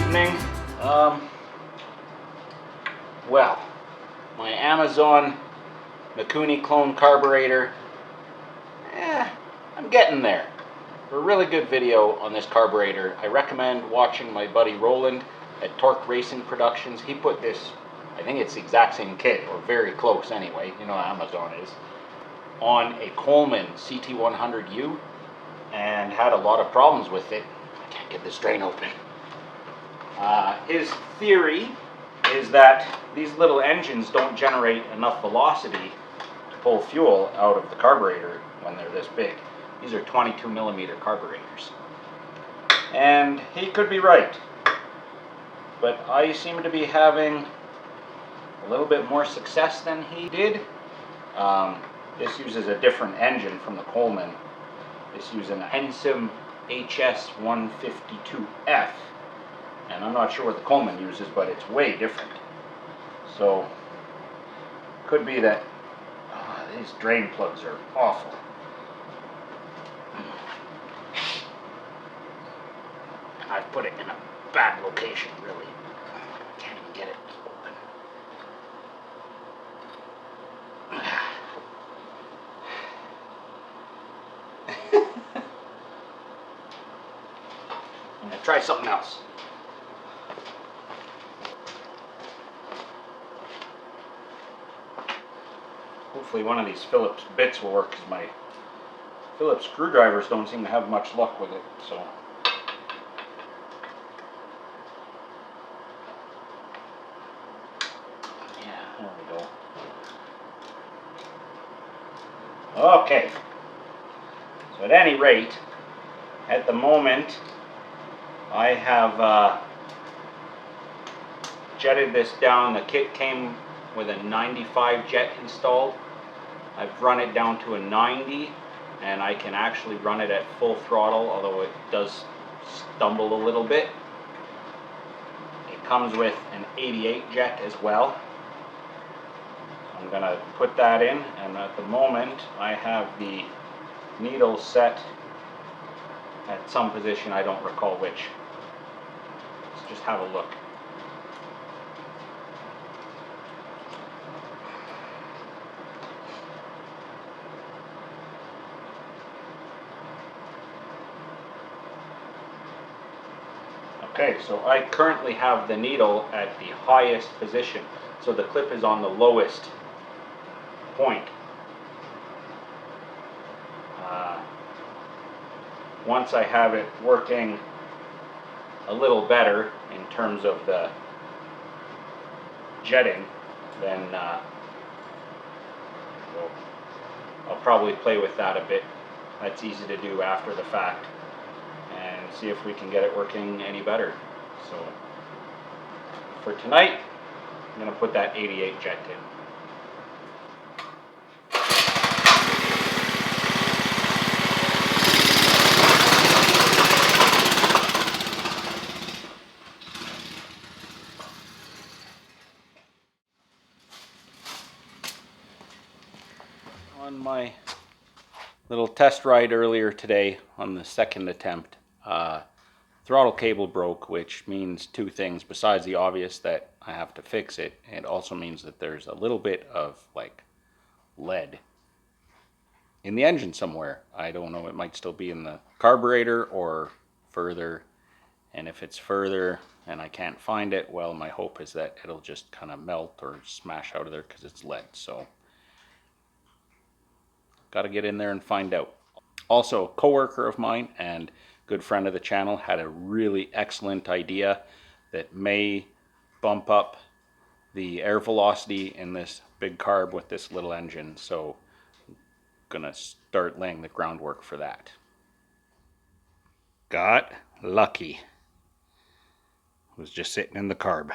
evening. Well, my Amazon Mikuni clone carburetor, I'm getting there. For a really good video on this carburetor, I recommend watching my buddy Roland at Torque Racing Productions. He put this, I think it's the exact same kit, or very close anyway, you know how Amazon is, on a Coleman CT100U, and had a lot of problems with it. I can't get this drain open. His theory is that these little engines don't generate enough velocity to pull fuel out of the carburetor when they're this big. These are 22 millimeter carburetors. And he could be right. But I seem to be having a little bit more success than he did. This uses a different engine from the Coleman. This uses an Ensim HS152F. And I'm not sure what the Coleman uses, but it's way different. So, could be that these drain plugs are awful. And I've put it in a bad location, really. Can't even get it open. I'm going to try something else. Hopefully one of these Phillips bits will work, because my Phillips screwdrivers don't seem to have much luck with it. So yeah, there we go. Okay. So at any rate, at the moment, I have jetted this down. The kit came with a 95 jet installed. I've run it down to a 90, and I can actually run it at full throttle, although it does stumble a little bit. It comes with an 88 jet as well. I'm going to put that in, and at the moment I have the needle set at some position, I don't recall which. Let's just have a look. Okay, so I currently have the needle at the highest position, so the clip is on the lowest point. Once I have it working a little better in terms of the jetting, then I'll probably play with that a bit. That's easy to do after the fact, and see if we can get it working any better. So for tonight, I'm going to put that 88 jet in. On my little test ride earlier today, on the second attempt, throttle cable broke, which means two things. Besides the obvious that I have to fix it, it also means that there's a little bit of like lead in the engine somewhere. I don't know, it might still be in the carburetor or further, and if it's further and I can't find it, well, my hope is that it'll just kind of melt or smash out of there because it's lead. So got to get in there and find out. Also, a coworker of mine and good friend of the channel had a really excellent idea that may bump up the air velocity in this big carb with this little engine. So I'm gonna start laying the groundwork for that. Got lucky. It was just sitting in the carb.